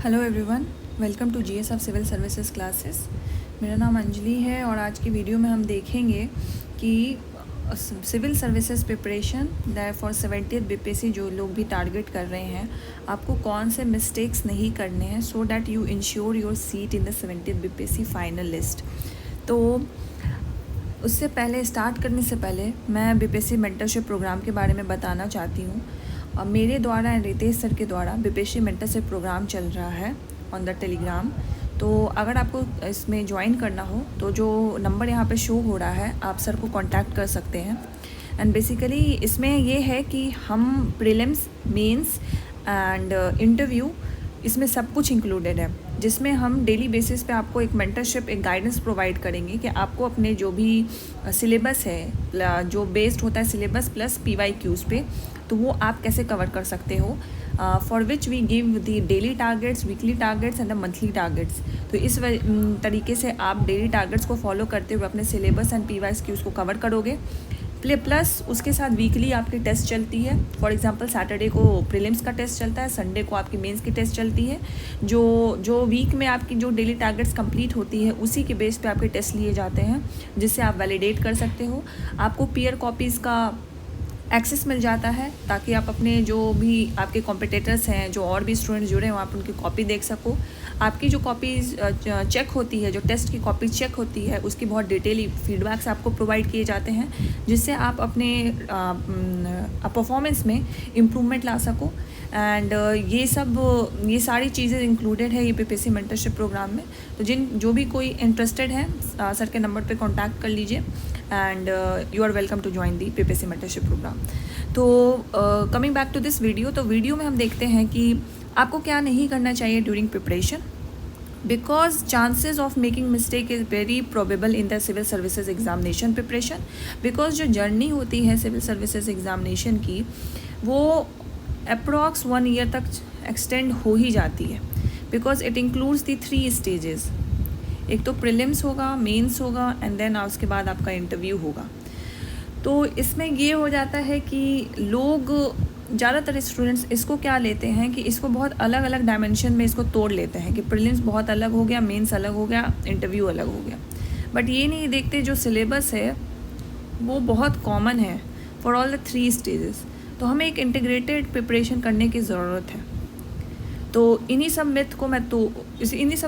Hello everyone, welcome to GS of civil services classes. मेरा नाम अंजलि है और आज की वीडियो में हम देखेंगे कि civil services preparation that for 70th BPSC जो लोग भी टारगेट कर रहे हैं, आपको कौन से मिस्टेक्स नहीं करने हैं so that you ensure your seat in the 70th BPSC final list. तो उससे पहले स्टार्ट करने से पहले मैं बीपीएससी मेंटरशिप प्रोग्राम के बारे में बताना चाहती हूँ। मेरे द्वारा रितेश सर के द्वारा बीपीएससी मेंटरशिप प्रोग्राम चल रहा है ऑन द टेलीग्राम। तो अगर आपको इसमें ज्वाइन करना हो तो जो नंबर यहाँ पे शो हो रहा है आप सर को कांटेक्ट कर सकते हैं। एंड बेसिकली इसमें ये है कि हम प्रीलिम्स, मेंस एंड इंटरव्यू, इसमें सब कुछ इंक्लूडेड है, जिसमें हम डेली बेसिस पे आपको एक मेंटरशिप, एक गाइडेंस प्रोवाइड करेंगे कि आपको अपने जो भी सिलेबस है, जो बेस्ड होता है सिलेबस प्लस PYQs पे, तो वो आप कैसे कवर कर सकते हो, for which we give the daily targets, weekly targets and the monthly targets. तो इस तरीके से आप डेली टारगेट्स को फॉलो करते हुए अपने सिलेबस एंड PYQs को कवर करोगे। प्लस उसके साथ वीकली आपकी टेस्ट चलती है। फॉर एग्जांपल सैटरडे को प्रीलिम्स का टेस्ट चलता है, संडे को आपकी मेंस की टेस्ट चलती है। जो वीक में आपकी जो डेली टारगेट्स कंप्लीट होती है उसी के बेस पे आपके टेस्ट लिए जाते हैं, जिससे आप वैलिडेट कर सकते हो। आपको पीयर कॉपीज़ का एक्सेस मिल जाता है ताकि आप अपने जो भी आपके कॉम्पिटिटर्स हैं, जो और भी स्टूडेंट्स जुड़े हैं, आप उनकी कॉपी देख सको। आपकी जो कॉपीज़ चेक होती है, जो टेस्ट की कॉपी चेक होती है, उसकी बहुत डिटेली फीडबैक्स आपको प्रोवाइड किए जाते हैं, जिससे आप अपने परफॉर्मेंस में इम्प्रूवमेंट ला सको। एंड ये सारी चीज़ें इंक्लूडेड है ये बीपीएससी मेंटरशिप प्रोग्राम में। तो जो भी कोई इंटरेस्टेड है सर के नंबर पे कांटेक्ट कर लीजिए and you are welcome to join the BPSC mentorship programme. तो coming back to this video, तो वीडियो में हम देखते हैं कि आपको क्या नहीं करना चाहिए during preparation, because chances of making mistake is very probable in the civil services examination preparation. Because जो जर्नी होती है सिविल सर्विसेज एग्जामिनेशन की, वो अप्रॉक्स 1 ईयर तक एक्सटेंड हो ही जाती है, because it includes the 3 stages. एक तो प्रीलिम्स होगा, मेंस होगा एंड देन उसके बाद आपका इंटरव्यू होगा। तो इसमें ये हो जाता है कि लोग, ज़्यादातर स्टूडेंट्स इसको क्या लेते हैं कि इसको बहुत अलग अलग डायमेंशन में इसको तोड़ लेते हैं कि प्रीलिम्स बहुत अलग हो गया, मेंस अलग हो गया, इंटरव्यू अलग हो गया। बट ये नहीं देखते जो सिलेबस है वो बहुत कॉमन है फॉर ऑल द 3 स्टेजेस। तो हमें एक इंटीग्रेटेड प्रिपरेशन करने की ज़रूरत है। तो इन्हीं सब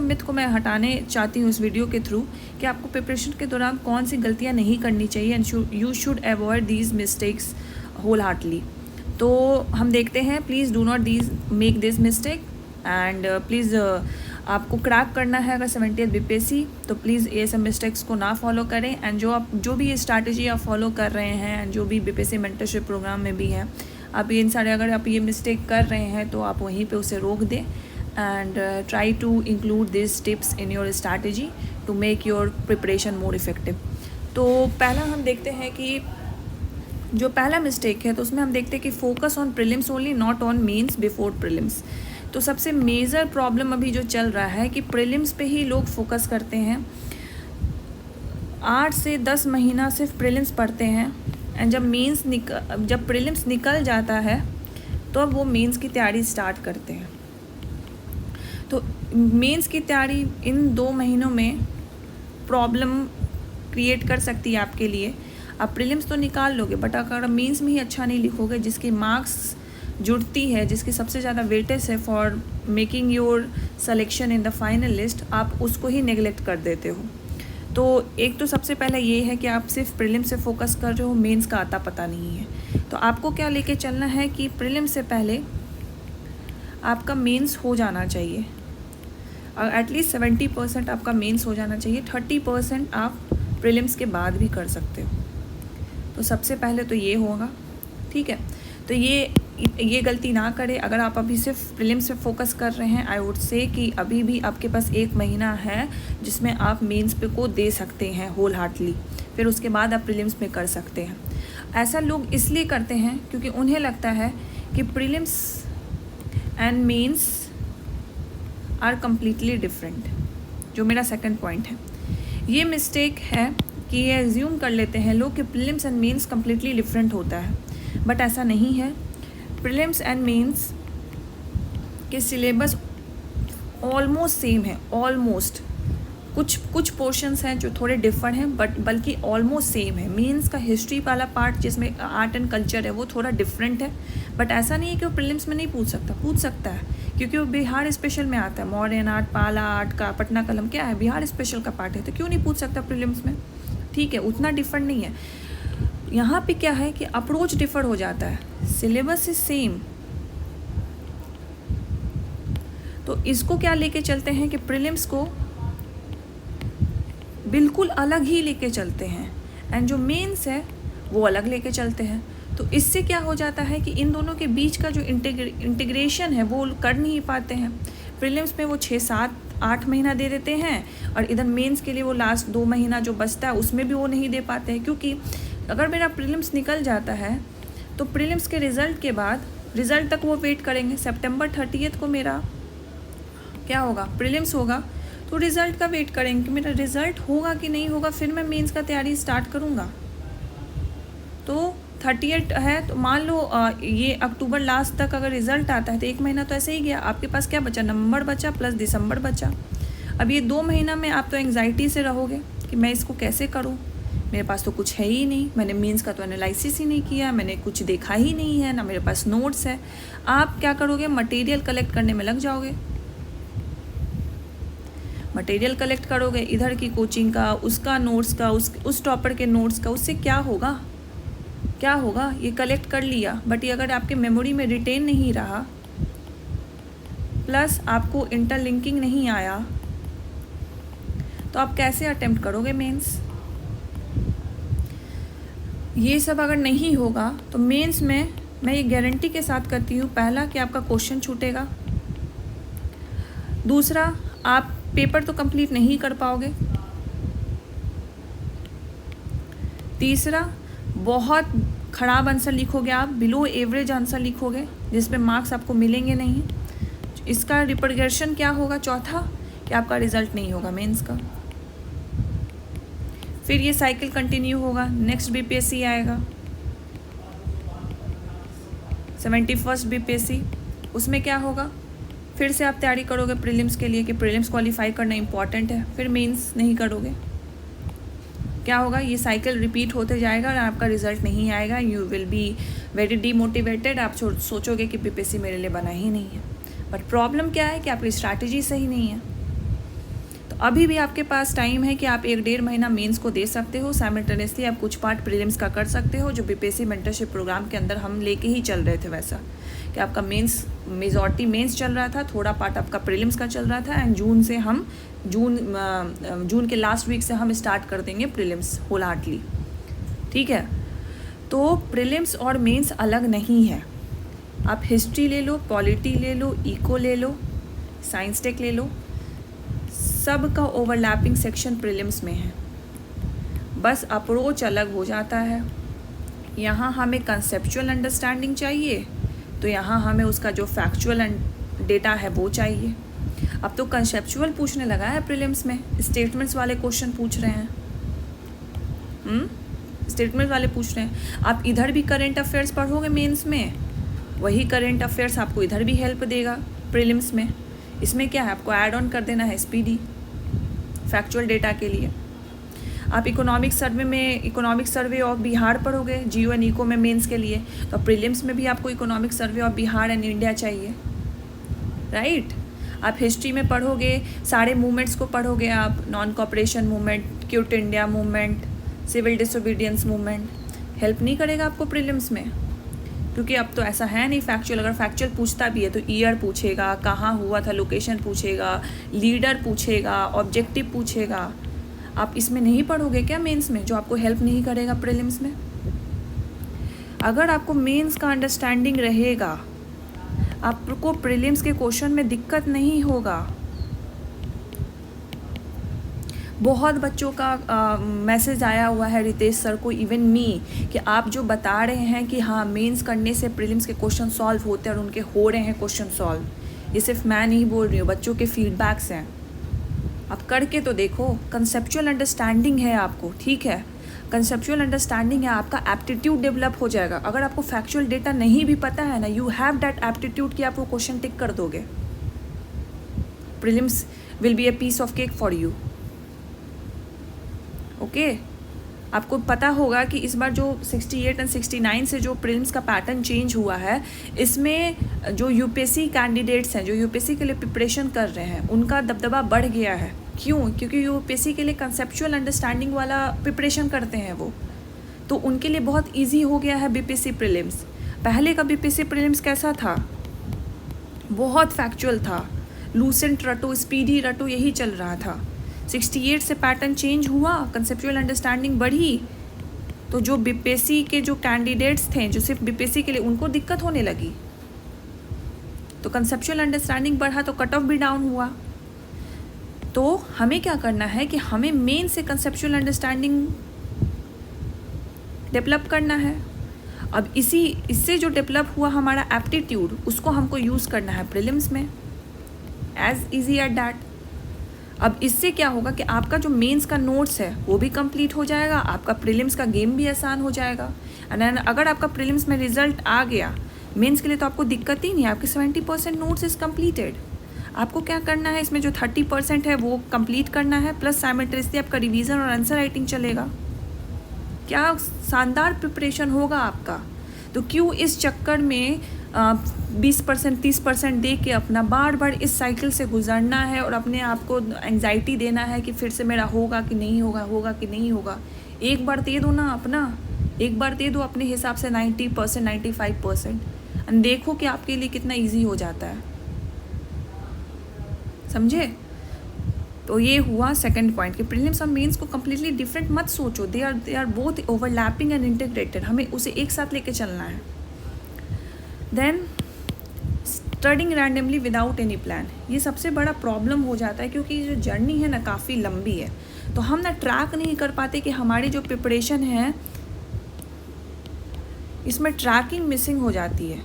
मिथ को मैं हटाने चाहती हूँ इस वीडियो के थ्रू कि आपको प्रिपरेशन के दौरान कौन सी गलतियाँ नहीं करनी चाहिए and you should avoid these mistakes wholeheartedly. तो हम देखते हैं, please do not make this mistake and please आपको क्रैक करना है अगर 70th बीपीएससी, तो प्लीज़ ये सब मिस्टेक्स को ना फॉलो करें। एंड जो भी ये स्ट्रैटेजी आप फॉलो कर रहे हैं एंड जो भी बीपीएससी मेंटरशिप प्रोग्राम में भी हैं, आप इन सारे, अगर आप ये मिस्टेक कर रहे हैं तो आप वहीं पे उसे रोक दें and try to include this tips in your strategy to make your preparation more effective. तो पहला हम देखते हैं कि जो पहला मिस्टेक है, तो उसमें हम देखते हैं कि focus on prelims only, not on mains before prelims. तो सबसे मेजर प्रॉब्लम अभी जो चल रहा है कि प्रीलिम्स पे ही लोग फोकस करते हैं। 8 से 10 महीना सिर्फ प्रीलिम्स पढ़ते हैं एंड जब प्रीलिम्स निकल जाता है तो अब वो मेंस की तैयारी स्टार्ट करते हैं। तो मेंस की तैयारी इन 2 महीनों में प्रॉब्लम क्रिएट कर सकती है आपके लिए। आप प्रीलिम्स तो निकाल लोगे, बट अगर मेंस में ही अच्छा नहीं लिखोगे, जिसकी मार्क्स जुड़ती है, जिसकी सबसे ज़्यादा वेटेज है for making your selection in the final list, आप उसको ही नेगलेक्ट कर देते हो। तो एक तो सबसे पहले ये है कि आप सिर्फ प्रीलिम्स से फोकस कर रहे हो, मेंस का आता पता नहीं है। तो आपको क्या लेके चलना है कि प्रीलिम्स से पहले आपका मेंस हो जाना चाहिए, एटलीस्ट 70% आपका मेंस हो जाना चाहिए, 30% आप प्रीलिम्स के बाद भी कर सकते हो। तो सबसे पहले तो ये होगा, ठीक है। तो ये गलती ना करें। अगर आप अभी सिर्फ प्रीलिम्स पे फोकस कर रहे हैं, आई वुड से कि अभी भी आपके पास 1 महीना है जिसमें आप मेंस पे को दे सकते हैं होल हार्टली, फिर उसके बाद आप प्रीलिम्स में कर सकते हैं। ऐसा लोग इसलिए करते हैं क्योंकि उन्हें लगता है कि prelims and mains are completely different, जो मेरा सेकंड पॉइंट है। ये मिस्टेक है कि ये एज्यूम कर लेते हैं लोग कि prelims and mains completely different होता है, बट ऐसा नहीं है। प्रीलिम्स एंड मेंस के सिलेबस ऑलमोस्ट सेम है, ऑलमोस्ट। कुछ पोर्शंस हैं जो थोड़े डिफरेंट हैं, बट बल्कि ऑलमोस्ट सेम है। मेंस का हिस्ट्री वाला पार्ट जिसमें आर्ट एंड कल्चर है वो थोड़ा डिफरेंट है, बट ऐसा नहीं है कि वो प्रीलिम्स में नहीं पूछ सकता है, क्योंकि वो बिहार स्पेशल में आता है। मॉडर्न आर्ट, पाला आर्ट का पटना कलम क्या है, बिहार स्पेशल का पार्ट है, तो क्यों नहीं पूछ सकता प्रीलिम्स में। ठीक है, उतना डिफरेंट नहीं है। यहाँ पे क्या है कि अप्रोच डिफर हो जाता है, सिलेबस इज सेम। तो इसको क्या लेके चलते हैं कि प्रीलिम्स को बिल्कुल अलग ही लेके चलते हैं, एंड जो मेंस है वो अलग लेके चलते हैं। तो इससे क्या हो जाता है कि इन दोनों के बीच का जो इंटीग्रेशन है वो कर नहीं पाते हैं। प्रीलिम्स में वो 6-7-8 महीना दे देते हैं, और इधर मेंस के लिए वो लास्ट 2 महीना जो बचता है उसमें भी वो नहीं दे पाते हैं। क्योंकि अगर मेरा प्रीलिम्स निकल जाता है तो प्रीलिम्स के रिज़ल्ट के बाद रिज़ल्ट तक वो वेट करेंगे। सितंबर 30 को मेरा क्या होगा, प्रीलिम्स होगा, तो रिज़ल्ट का वेट करेंगे कि मेरा रिज़ल्ट होगा कि नहीं होगा, फिर मैं मेंस का तैयारी स्टार्ट करूँगा। तो 38 है, तो मान लो ये अक्टूबर लास्ट तक अगर रिज़ल्ट आता है तो 1 महीना तो ऐसे ही गया। आपके पास क्या बचा, नवंबर बचा प्लस दिसंबर बचा। अब ये 2 महीना में आप तो एंग्जाइटी से रहोगे कि मैं इसको कैसे करूँ, मेरे पास तो कुछ है ही नहीं, मैंने मेंस का तो एनालिसिस ही नहीं किया, मैंने कुछ देखा ही नहीं है, ना मेरे पास नोट्स है। आप क्या करोगे, मटेरियल कलेक्ट करने में लग जाओगे। मटेरियल कलेक्ट करोगे, इधर की कोचिंग का, उसका नोट्स का, उस टॉपर के नोट्स का, उससे क्या होगा, क्या होगा। ये कलेक्ट कर लिया, बट ये अगर आपके मेमोरी में रिटेन नहीं रहा, प्लस आपको इंटरलिंकिंग नहीं आया, तो आप कैसे अटेम्प्ट करोगे मेंस। ये सब अगर नहीं होगा तो मेंस में मैं ये गारंटी के साथ करती हूँ, पहला कि आपका क्वेश्चन छूटेगा, दूसरा आप पेपर तो कंप्लीट नहीं कर पाओगे, तीसरा बहुत ख़राब आंसर लिखोगे आप, बिलो एवरेज आंसर लिखोगे जिसमें मार्क्स आपको मिलेंगे नहीं। इसका रिपरकशन क्या होगा, चौथा कि आपका रिज़ल्ट नहीं होगा मेंस का। फिर ये साइकिल कंटिन्यू होगा, नेक्स्ट बीपीएससी आएगा, 71st बीपीएससी, उसमें क्या होगा, फिर से आप तैयारी करोगे प्रीलिम्स के लिए कि प्रीलिम्स क्वालिफाई करना इंपॉर्टेंट है, फिर मेंस नहीं करोगे, क्या होगा, ये साइकिल रिपीट होते जाएगा और आपका रिजल्ट नहीं आएगा। You will be very demotivated, आप सोचोगे कि बीपीएससी मेरे लिए बना ही नहीं है। बट प्रॉब्लम क्या है कि आपकी स्ट्रैटेजी सही नहीं है। तो अभी भी आपके पास टाइम है कि आप 1-1.5 महीना मेंस को दे सकते हो, साइमल्टेनियसली आप कुछ पार्ट प्रीलिम्स का कर सकते हो, जो बीपीएससी मेंटरशिप प्रोग्राम के अंदर हम लेके ही चल रहे थे वैसा, कि आपका मेंस मेजॉरिटी मेंस चल रहा था, थोड़ा पार्ट आपका प्रीलिम्स का चल रहा था, एंड जून से हम जून के लास्ट वीक से हम स्टार्ट कर देंगे प्रीलिम्स होल हार्टली। ठीक है, तो प्रीलिम्स और मेंस अलग नहीं है। आप हिस्ट्री ले लो, पॉलिटी ले लो, इको ले लो, साइंस टेक ले लो, सब का ओवरलैपिंग सेक्शन प्रीलिम्स में है, बस अप्रोच अलग हो जाता है। यहाँ हमें कंसेप्चुअल अंडरस्टैंडिंग चाहिए, तो यहाँ हमें उसका जो फैक्चुअल डेटा है वो चाहिए। अब तो कंसेप्चुअल पूछने लगा है प्रीलिम्स में, स्टेटमेंट्स वाले क्वेश्चन पूछ रहे हैं, स्टेटमेंट वाले पूछ रहे हैं। आप इधर भी करेंट अफेयर्स पढ़ोगे मेंस में, वही करेंट अफेयर्स आपको इधर भी हेल्प देगा प्रीलिम्स में। इसमें क्या है, आपको ऐड ऑन कर देना है स्पीडी फैक्चुअल डेटा के लिए। आप इकोनॉमिक सर्वे ऑफ बिहार पढ़ोगे जियो एंड इको में मेंस के लिए, तो प्रीलिम्स में भी आपको economic survey of Bihar and India चाहिए, राइट। आप हिस्ट्री में पढ़ोगे, सारे मूवमेंट्स को पढ़ोगे आप, non cooperation movement, quit India movement, civil disobedience movement, help नहीं करेगा आपको प्रीलिम्स में, क्योंकि अब तो ऐसा है नहीं फैक्चुअल। अगर फैक्चुअल पूछता भी है तो ईयर पूछेगा, कहाँ हुआ था, लोकेशन पूछेगा, लीडर पूछेगा, ऑब्जेक्टिव पूछेगा। आप इसमें नहीं पढ़ोगे क्या मेंस में, जो आपको हेल्प नहीं करेगा प्रीलिम्स में। अगर आपको मेंस का अंडरस्टैंडिंग रहेगा, आपको प्रीलिम्स के क्वेश्चन में दिक्कत नहीं होगा। बहुत बच्चों का मैसेज आया हुआ है रितेश सर को, इवन मी, कि आप जो बता रहे हैं कि हाँ मेंस करने से प्रीलिम्स के क्वेश्चन सॉल्व होते हैं और उनके हो रहे हैं क्वेश्चन सॉल्व, ये सिर्फ मैं नहीं बोल रही हूँ, बच्चों के फीडबैक्स हैं। आप करके तो देखो, कंसेप्चुअल अंडरस्टैंडिंग है आपको, ठीक है, कंसेप्चुअल अंडरस्टैंडिंग है, आपका एप्टीट्यूड डेवलप हो जाएगा। अगर आपको फैक्चुअल डेटा नहीं भी पता है ना, यू हैव दैट एप्टीट्यूड कि आप वो क्वेश्चन टिक कर दोगे। Prelims will be a piece of cake for you. Okay, आपको पता होगा कि इस बार जो 68 एंड 69 से जो प्रीलिम्स का पैटर्न चेंज हुआ है, इसमें जो यूपीएससी कैंडिडेट्स हैं, जो यूपीएससी के लिए प्रिपरेशन कर रहे हैं, उनका दबदबा बढ़ गया है। क्यों? क्योंकि यूपीएससी के लिए कंसेप्चुअल अंडरस्टैंडिंग वाला प्रिपरेशन करते हैं वो, तो उनके लिए बहुत ईजी हो गया है बीपीएससी प्रीलिम्स। पहले का बीपीएससी प्रीलिम्स कैसा था? बहुत फैक्चुअल था, लूसेंट रटो, स्पीडी रटो, यही चल रहा था। 68 से पैटर्न चेंज हुआ, कंसेप्चुअल अंडरस्टैंडिंग बढ़ी, तो जो बीपीएससी के जो कैंडिडेट्स थे, जो सिर्फ बीपीएससी के लिए, उनको दिक्कत होने लगी। तो कंसेप्चुअल अंडरस्टैंडिंग बढ़ा तो कट ऑफ भी डाउन हुआ। तो हमें क्या करना है कि हमें मेन से कंसेप्चुअल अंडरस्टैंडिंग डेवलप करना है। अब इससे जो डेवलप हुआ हमारा एप्टीट्यूड, उसको हमको यूज़ करना है प्रीलिम्स में, एज इजी एट दैट। अब इससे क्या होगा कि आपका जो मेंस का नोट्स है वो भी कंप्लीट हो जाएगा, आपका प्रीलिम्स का गेम भी आसान हो जाएगा। एंड अगर आपका प्रीलिम्स में रिजल्ट आ गया, मेंस के लिए तो आपको दिक्कत ही नहीं, आपके 70% नोट्स इज़ कंप्लीटेड। आपको क्या करना है, इसमें जो 30% है वो कंप्लीट करना है, प्लस साइमल्टेनियसली आपका रिवीजन और आंसर राइटिंग चलेगा। क्या शानदार प्रिपरेशन होगा आपका। तो क्यों इस चक्कर में 20% 30% दे के अपना बार बार इस साइकिल से गुजरना है और अपने आप को एंग्जाइटी देना है कि फिर से मेरा होगा कि नहीं होगा, होगा कि नहीं होगा। एक बार दे दो ना अपना, एक बार दे दो अपने हिसाब से 90% 95%, एंड देखो कि आपके लिए कितना इजी हो जाता है। समझे? तो ये हुआ सेकंड पॉइंट कि प्रीलिम्स और मेंस को कम्प्लीटली डिफरेंट मत सोचो, they are both overlapping and integrated, हमें उसे एक साथ लेके चलना है। Then studying randomly without any plan, ये सबसे बड़ा प्रॉब्लम हो जाता है, क्योंकि जो जर्नी है ना काफ़ी लंबी है, तो हम ना ट्रैक नहीं कर पाते कि हमारी जो प्रिपरेशन है इसमें ट्रैकिंग मिसिंग हो जाती है।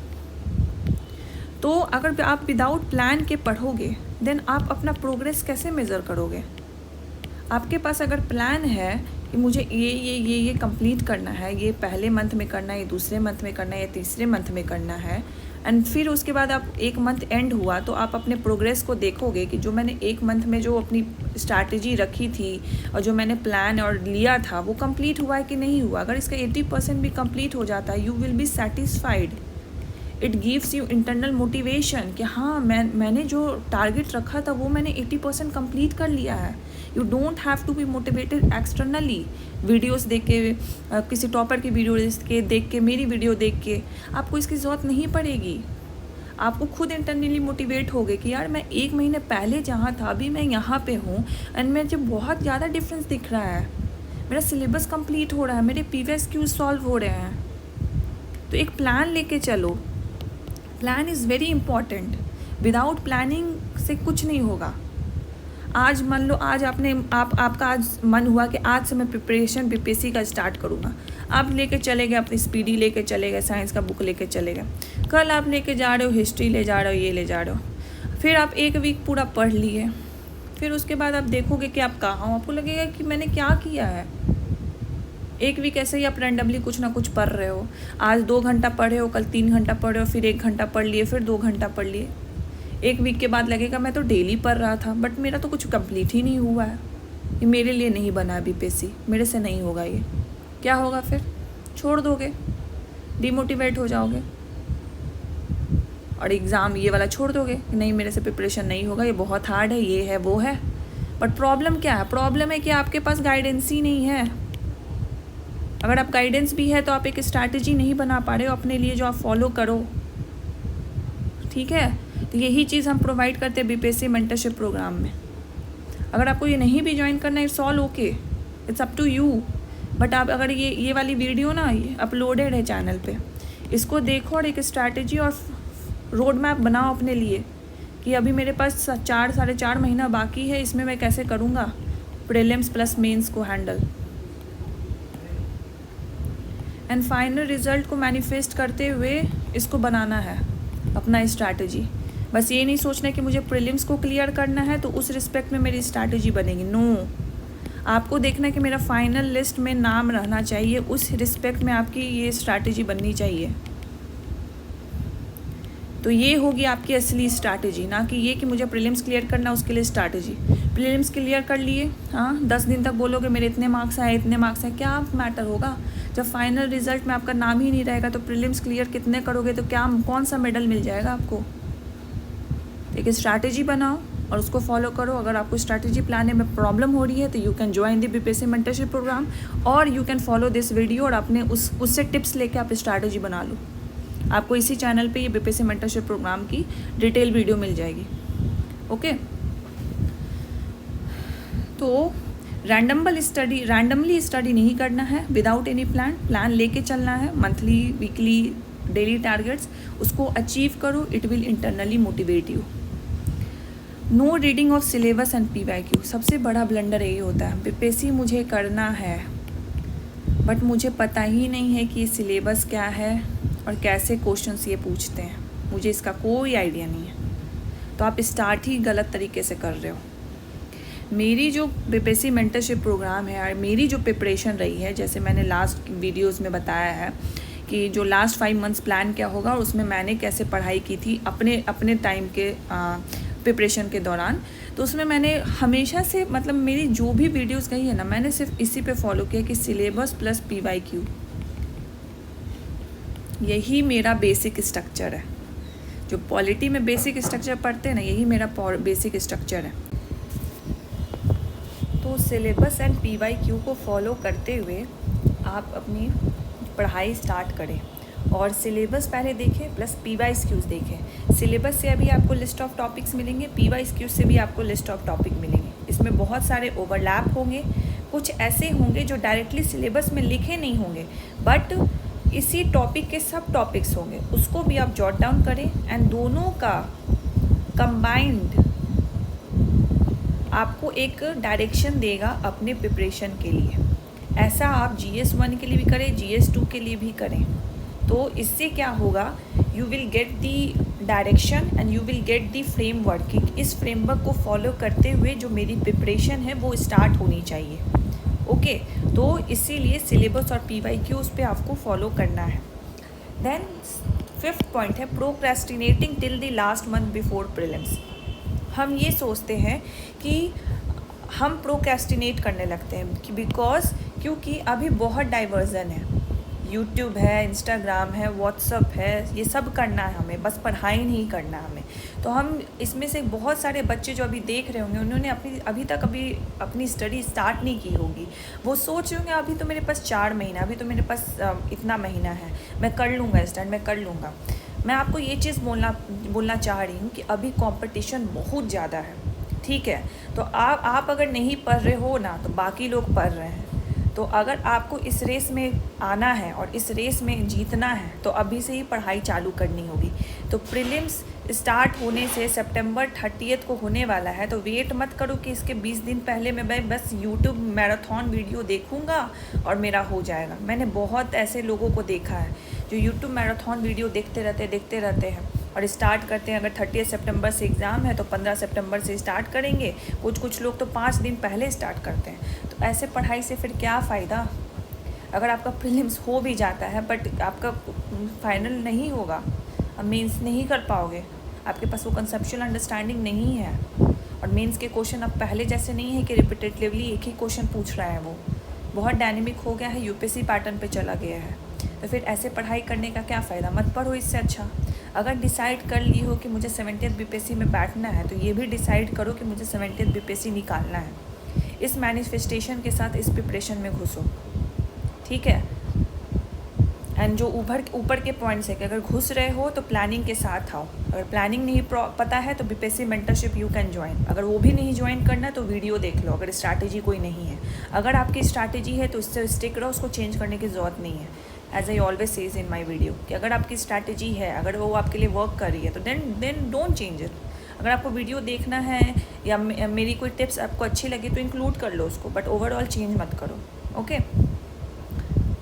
तो अगर आप विदाउट प्लान के पढ़ोगे, देन आप अपना प्रोग्रेस कैसे मेज़र करोगे? आपके पास अगर प्लान है कि मुझे ये कंप्लीट करना है, ये पहले मंथ में करना है, ये दूसरे मंथ में करना है, ये तीसरे मंथ में करना है, एंड फिर उसके बाद आप एक मंथ एंड हुआ तो आप अपने प्रोग्रेस को देखोगे कि जो मैंने एक मंथ में जो अपनी स्ट्रैटेजी रखी थी और जो मैंने प्लान और लिया था वो कंप्लीट हुआ है कि नहीं हुआ। अगर इसका 80% भी कंप्लीट हो जाता है, you will be satisfied. It gives you internal motivation कि हाँ मैंने जो टारगेट रखा था वो मैंने 80% कंप्लीट कर लिया है। You don't have to be motivated externally, videos देख के, किसी टॉपर की वीडियो देख के, मेरी वीडियो देख के, आपको इसकी ज़रूरत नहीं पड़ेगी। आपको खुद इंटरनली मोटिवेट होगे कि यार मैं एक महीने पहले जहाँ था अभी मैं यहाँ पे हूँ, एंड मुझे बहुत ज़्यादा डिफरेंस दिख रहा है, मेरा सिलेबस कंप्लीट हो रहा है, मेरे PVSQ सॉल्व हो रहे हैं। तो एक प्लान लेके चलो, plan is very important. Without planning से कुछ नहीं होगा। आज मान लो आज आपका आज मन हुआ कि आज से मैं प्रिपरेशन बीपीएससी का स्टार्ट करूँगा, आप लेके चले गए, अपनी स्पीडी लेके चले गए, साइंस का बुक लेके चले गए, कल आप लेके जा रहे हो हिस्ट्री ले जा रहे हो, ये ले जा रहे हो, फिर आप एक वीक पूरा पढ़ लिए, फिर उसके बाद आप देखोगे कि आप कहाँ हो, आपको लगेगा कि मैंने क्या किया है। एक वीक ऐसे ही आप रैंडमली कुछ ना कुछ पढ़ रहे हो, आज 2 घंटा पढ़े हो, कल 3 घंटा पढ़े हो, फिर 1 घंटा पढ़ लिए, फिर 2 घंटा पढ़ लिए। एक वीक के बाद लगेगा मैं तो डेली पढ़ रहा था, बट मेरा तो कुछ कंप्लीट ही नहीं हुआ है, ये मेरे लिए नहीं बना है बीपीएससी, मेरे से नहीं होगा ये। क्या होगा फिर? छोड़ दोगे, डिमोटिवेट हो जाओगे और एग्ज़ाम ये वाला छोड़ दोगे कि नहीं मेरे से प्रिपरेशन नहीं होगा, ये बहुत हार्ड है, ये है वो है। बट प्रॉब्लम क्या है? प्रॉब्लम है कि आपके पास गाइडेंस ही नहीं है। अगर आप गाइडेंस भी है तो आप एक स्ट्रैटेजी नहीं बना पा रहे हो अपने लिए जो आप फॉलो करो। ठीक है, तो यही चीज़ हम प्रोवाइड करते हैं बीपीएससी मेंटरशिप प्रोग्राम में। अगर आपको ये नहीं भी ज्वाइन करना है, it's all okay, it's up to you. But आप अगर ये वाली वीडियो ना ये अपलोडेड है चैनल पे, इसको देखो और एक स्ट्रैटेजी और रोड मैप बनाओ अपने लिए कि अभी मेरे पास 4 साढ़े 4 महीना बाकी है, इसमें मैं कैसे करूँगा प्रीलिम्स प्लस मेंस को हैंडल, एंड फाइनल रिजल्ट को मैनिफेस्ट करते हुए इसको बनाना है अपना स्ट्रैटेजी। बस ये नहीं सोचना कि मुझे प्रीलिम्स को क्लियर करना है तो उस रिस्पेक्ट में मेरी स्ट्रैटेजी बनेगी। नो, आपको देखना है कि मेरा फाइनल लिस्ट में नाम रहना चाहिए, उस रिस्पेक्ट में आपकी ये स्ट्रैटेजी बननी चाहिए। तो ये होगी आपकी असली स्ट्रैटेजी, ना कि ये कि मुझे प्रीलिम्स क्लियर करना उसके लिए स्ट्रैटेजी। प्रीलिम्स क्लियर कर लिए, हाँ 10 दिन तक बोलोगे मेरे इतने मार्क्स आए इतने मार्क्स आए, क्या मैटर होगा जब फाइनल रिजल्ट में आपका नाम ही नहीं रहेगा। तो प्रीलिम्स क्लियर कितने करोगे तो क्या कौन सा मेडल मिल जाएगा आपको। एक स्ट्रैटेजी बनाओ और उसको फॉलो करो। अगर आपको स्ट्रैटेजी प्लान में प्रॉब्लम हो रही है तो you can join the BPSC mentorship programme और you can follow this video और अपने उससे टिप्स लेके आप स्ट्रैटेजी बना लो। आपको इसी चैनल पे ये बीपीएससी मेंटरशिप प्रोग्राम की डिटेल वीडियो मिल जाएगी। ओके, तो रैंडमली स्टडी नहीं करना है विदाउट एनी प्लान लेके चलना है। मंथली वीकली डेली टारगेट्स उसको अचीव करो, it will internally motivate you. No reading of syllabus and PYQ, सबसे बड़ा ब्लंडर यही होता है। बीपीएससी मुझे करना है बट मुझे पता ही नहीं है कि सिलेबस क्या है और कैसे क्वेश्चंस ये पूछते हैं, मुझे इसका कोई आइडिया नहीं है। तो आप स्टार्ट ही गलत तरीके से कर रहे हो। मेरी जो बीपीएससी मेंटरशिप प्रोग्राम है और मेरी जो प्रिपरेशन रही है, जैसे मैंने लास्ट वीडियोस में बताया है कि जो लास्ट 5 मंथ्स प्लान क्या होगा और उसमें मैंने कैसे पढ़ाई की थी अपने टाइम के प्रिपरेशन के दौरान, तो उसमें मैंने हमेशा से मतलब मेरी जो भी वीडियोस गई है ना, मैंने सिर्फ इसी पे फॉलो किया कि सिलेबस प्लस PYQ, यही मेरा बेसिक स्ट्रक्चर है। जो पॉलिटी में बेसिक स्ट्रक्चर पढ़ते हैं ना, यही मेरा बेसिक स्ट्रक्चर है। तो सिलेबस एंड PYQ को फॉलो करते हुए आप अपनी पढ़ाई स्टार्ट करें और सिलेबस पहले देखें प्लस PYQ देखें। सिलेबस से अभी आपको लिस्ट ऑफ टॉपिक्स मिलेंगे, PYQ से भी आपको लिस्ट ऑफ टॉपिक मिलेंगे। इसमें बहुत सारे ओवरलैप होंगे, कुछ ऐसे होंगे जो डायरेक्टली सिलेबस में लिखे नहीं होंगे बट इसी टॉपिक के सब टॉपिक्स होंगे, उसको भी आप जॉट डाउन करें एंड दोनों का कंबाइंड आपको एक डायरेक्शन देगा अपने प्रिपरेशन के लिए। ऐसा आप GS 1 के लिए भी करें, GS 2 के लिए भी करें। तो इससे क्या होगा, you will get the direction and you will get the framework कि इस फ्रेमवर्क को फॉलो करते हुए जो मेरी प्रिपरेशन है वो स्टार्ट होनी चाहिए। ओके, तो इसीलिए सिलेबस और PYQ उस पर आपको फॉलो करना है। देन 5th पॉइंट है procrastinating till the last month before prelims. हम ये सोचते हैं कि हम प्रोक्रेस्टिनेट करने लगते हैं क्योंकि अभी बहुत डाइवर्जन है, यूट्यूब है, इंस्टाग्राम है, व्हाट्सअप है, ये सब करना है हमें, बस पढ़ाई नहीं करना हमें। तो हम इसमें से बहुत सारे बच्चे जो अभी देख रहे होंगे उन्होंने अभी तक अपनी स्टडी स्टार्ट नहीं की होगी। वो सोच रहे होंगे अभी तो मेरे पास 4 महीना, अभी तो मेरे पास इतना महीना है, मैं कर लूँगा स्टार्ट, मैं कर लूँगा। मैं आपको ये चीज़ बोलना चाह रही हूँ कि अभी कंपटीशन बहुत ज़्यादा है, ठीक है। तो आप अगर नहीं पढ़ रहे हो ना तो बाकी लोग पढ़ रहे हैं। तो अगर आपको इस रेस में आना है और इस रेस में जीतना है तो अभी से ही पढ़ाई चालू करनी होगी। तो प्रीलिम्स स्टार्ट होने से सितंबर 30 को होने वाला है, तो वेट मत करो कि इसके 20 दिन पहले मैं बस यूट्यूब मैराथन वीडियो देखूंगा और मेरा हो जाएगा। मैंने बहुत ऐसे लोगों को देखा है जो यूट्यूब मैराथन वीडियो देखते रहते हैं और स्टार्ट करते हैं। अगर 30 सितंबर से एग्ज़ाम है तो 15 सितंबर से स्टार्ट करेंगे, कुछ लोग तो 5 दिन पहले स्टार्ट करते हैं। तो ऐसे पढ़ाई से फिर क्या फ़ायदा। अगर आपका प्रीलिम्स हो भी जाता है बट आपका फाइनल नहीं होगा, अब मेंस नहीं कर पाओगे, आपके पास वो कंसेप्चुअल अंडरस्टैंडिंग नहीं है और मेंस के क्वेश्चन अब पहले जैसे नहीं है कि रिपीटेटिवली एक ही क्वेश्चन पूछ रहा है, वो बहुत डायनेमिक हो गया है, UPSC पैटर्न पे चला गया है। तो फिर ऐसे पढ़ाई करने का क्या फ़ायदा, मत पढ़ो इससे अच्छा। अगर डिसाइड कर ली हो कि मुझे 70th BPSC में बैठना है तो ये भी डिसाइड करो कि मुझे 70th BPSC निकालना है। इस मैनिफेस्टेशन के साथ इस प्रिपरेशन में घुसो, ठीक है। एंड जो ऊपर के पॉइंट्स है कि अगर घुस रहे हो तो प्लानिंग के साथ आओ। अगर प्लानिंग नहीं पता है तो BPSC mentorship you can join. अगर वो भी नहीं ज्वाइन करना तो वीडियो देख लो। अगर स्ट्रैटेजी कोई नहीं है, अगर आपकी स्ट्रैटेजी है तो उससे स्टिक रहो, उसको चेंज करने की ज़रूरत नहीं है। As I always says in my video कि अगर आपकी स्ट्रैटेजी है, अगर वो आपके लिए वर्क कर रही है तो देन डोंट चेंज इट। अगर आपको वीडियो देखना है या मेरी कोई टिप्स आपको अच्छी लगे तो इंक्लूड कर लो उसको, बट ओवरऑल चेंज मत करो। ओके,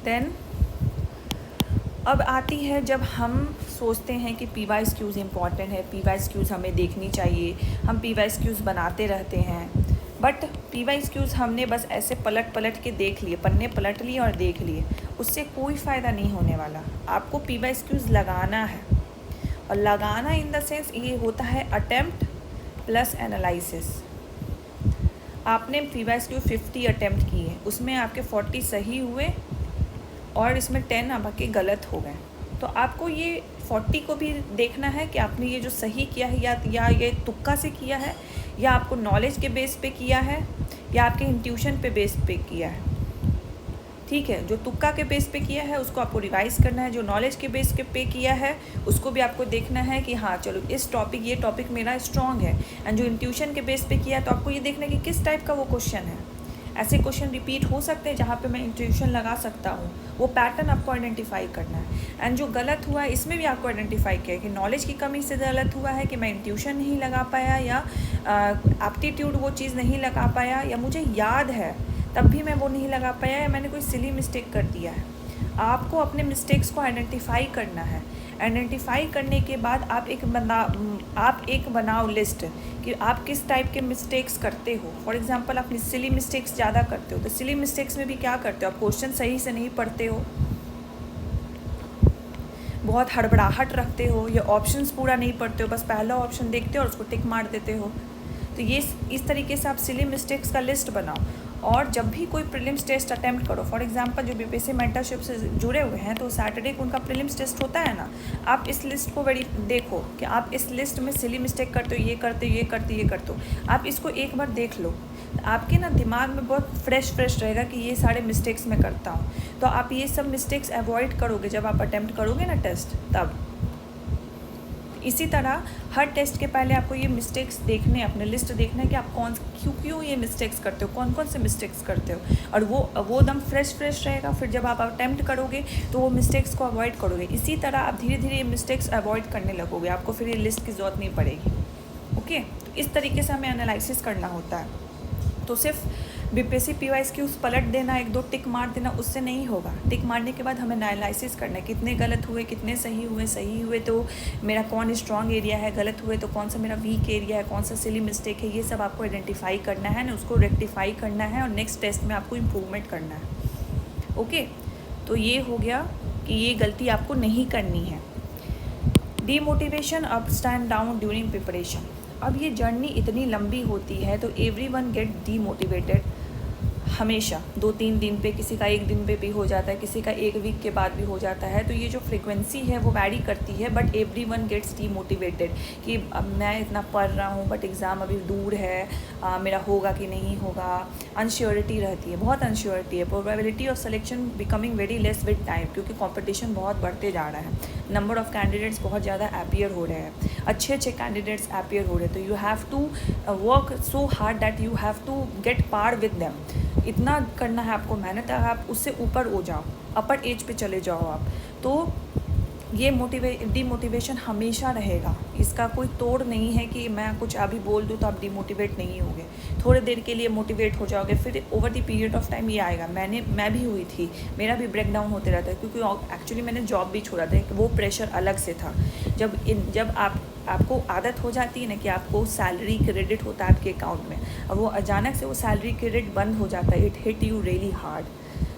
देन अब आती है जब हम सोचते हैं कि PYQs इम्पॉर्टेंट है, PYQs हमें देखनी चाहिए, हम PYQs बनाते रहते हैं। बट PYQs हमने बस ऐसे पलट के देख लिए, पन्ने पलट लिए और देख लिए, उससे कोई फ़ायदा नहीं होने वाला। आपको PYQs लगाना है, और लगाना इन द सेंस ये होता है अटेम्प्ट प्लस एनालिसिस। आपने PYQ 50 अटेम्प्ट किए, उसमें आपके 40 सही हुए और इसमें 10 आपके गलत हो गए। तो आपको ये 40 को भी देखना है कि आपने ये जो सही किया है या ये तुक्का से किया है, या आपको नॉलेज के बेस पे किया है, या आपके इंट्यूशन पे बेस पे किया है। ठीक है, जो तुक्का के बेस पे किया है उसको आपको रिवाइज़ करना है, जो नॉलेज के बेस पे किया है उसको भी आपको देखना है कि हाँ चलो ये टॉपिक मेरा स्ट्रॉन्ग है। एंड जो इंट्यूशन के बेस पे किया है तो आपको ये देखना है कि किस टाइप का वो क्वेश्चन है। ऐसे क्वेश्चन रिपीट हो सकते हैं जहाँ पे मैं इंट्यूशन लगा सकता हूँ, वो पैटर्न आपको आइडेंटिफाई करना है। एंड जो गलत हुआ है इसमें भी आपको आइडेंटिफाई किया है कि नॉलेज की कमी से गलत हुआ है, कि मैं इंट्यूशन नहीं लगा पाया, या एप्टीट्यूड वो चीज़ नहीं लगा पाया, या मुझे याद है तब भी मैं वो नहीं लगा पाया, या मैंने कोई सिली मिस्टेक कर दिया है। आपको अपने मिस्टेक्स को आइडेंटिफाई करना है। आइडेंटिफाई करने के बाद आप एक बनाओ लिस्ट कि आप किस टाइप के मिस्टेक्स करते हो। फॉर एग्जांपल आप सिली मिस्टेक्स ज़्यादा करते हो, तो सिली मिस्टेक्स में भी क्या करते हो, आप क्वेश्चन सही से नहीं पढ़ते हो, बहुत हड़बड़ाहट रखते हो, या ऑप्शंस पूरा नहीं पढ़ते हो, बस पहला ऑप्शन देखते हो और उसको टिक मार देते हो। तो ये इस तरीके से आप सिली मिस्टेक्स का लिस्ट बनाओ। और जब भी कोई प्रीलिम्स टेस्ट अटेम्प्ट करो, फॉर एग्जांपल जो BPSC मेंटरशिप से जुड़े हुए हैं तो सैटरडे को उनका प्रीलिम्स टेस्ट होता है ना, आप इस लिस्ट को देखो कि आप इस लिस्ट में सिली मिस्टेक करते हो, ये करते हो। आप इसको एक बार देख लो, आपके ना दिमाग में बहुत फ्रेश रहेगा कि ये सारे मिस्टेक्स मैं करता हूँ। तो आप ये सब मिस्टेक्स अवॉइड करोगे जब आप अटेम्प्ट करोगे ना टेस्ट तब। इसी तरह हर टेस्ट के पहले आपको ये मिस्टेक्स देखने, अपने लिस्ट देखना है कि आप क्यों ये मिस्टेक्स करते हो, कौन से मिस्टेक्स करते हो, और वो एकदम फ्रेश रहेगा। फिर जब आप अटेम्प्ट करोगे तो वो मिस्टेक्स को अवॉइड करोगे। इसी तरह आप धीरे धीरे ये मिस्टेक्स अवॉइड करने लगोगे, आपको फिर ये लिस्ट की ज़रूरत नहीं पड़ेगी। ओके, तो इस तरीके से हमें एनालिसिस करना होता है। तो सिर्फ BPSC PYQ पलट देना, 1-2 टिक मार देना, उससे नहीं होगा। टिक मारने के बाद हमें एनालिसिस करना है, कितने गलत हुए, कितने सही हुए तो मेरा कौन स्ट्रॉन्ग एरिया है, गलत हुए तो कौन सा मेरा वीक एरिया है, कौन सा सिली मिस्टेक है, ये सब आपको आइडेंटिफाई करना है ना, उसको रेक्टिफाई करना है और नेक्स्ट टेस्ट में आपको इम्प्रूवमेंट करना है। ओके, तो ये हो गया कि ये गलती आपको नहीं करनी है। Demotivation, up stand down during preparation. अब ये जर्नी इतनी लंबी होती है तो एवरीवन गेट डीमोटिवेटेड हमेशा, 2-3 दिन पे, किसी का 1 दिन पे भी हो जाता है, किसी का 1 वीक के बाद भी हो जाता है। तो ये जो फ्रीक्वेंसी है वो वैरी करती है, बट एवरीवन गेट्स डीमोटिवेटेड कि अब मैं इतना पढ़ रहा हूँ बट एग्ज़ाम अभी दूर है, मेरा होगा कि नहीं होगा। अनश्योरिटी रहती है, बहुत अनश्योरिटी है। Probability of selection becoming very less with time, क्योंकि कॉम्पिटिशन बहुत बढ़ते जा रहा है, नंबर ऑफ़ कैंडिडेट्स बहुत ज़्यादा अपीयर हो रहे हैं, अच्छे कैंडिडेट्स अपीयर हो रहे हैं। तो you have to work so hard that you have to get par with them. इतना करना है आपको मेहनत, आप उससे ऊपर हो जाओ, अपर एज पे चले जाओ आप। तो ये डीमोटिवेशन हमेशा रहेगा, इसका कोई तोड़ नहीं है कि मैं कुछ अभी बोल दूँ तो आप डीमोटिवेट नहीं होगे। थोड़ी देर के लिए मोटिवेट हो जाओगे, फिर over the period of time ये आएगा। मैं भी हुई थी, मेरा भी ब्रेक डाउन होते रहता है, क्योंकि एक्चुअली मैंने जॉब भी छोड़ा था, वो प्रेशर अलग से था। जब आपको आदत हो जाती है ना कि आपको सैलरी क्रेडिट होता है आपके अकाउंट में, और वो अचानक से वो सैलरी क्रेडिट बंद हो जाता है, it hit you really hard.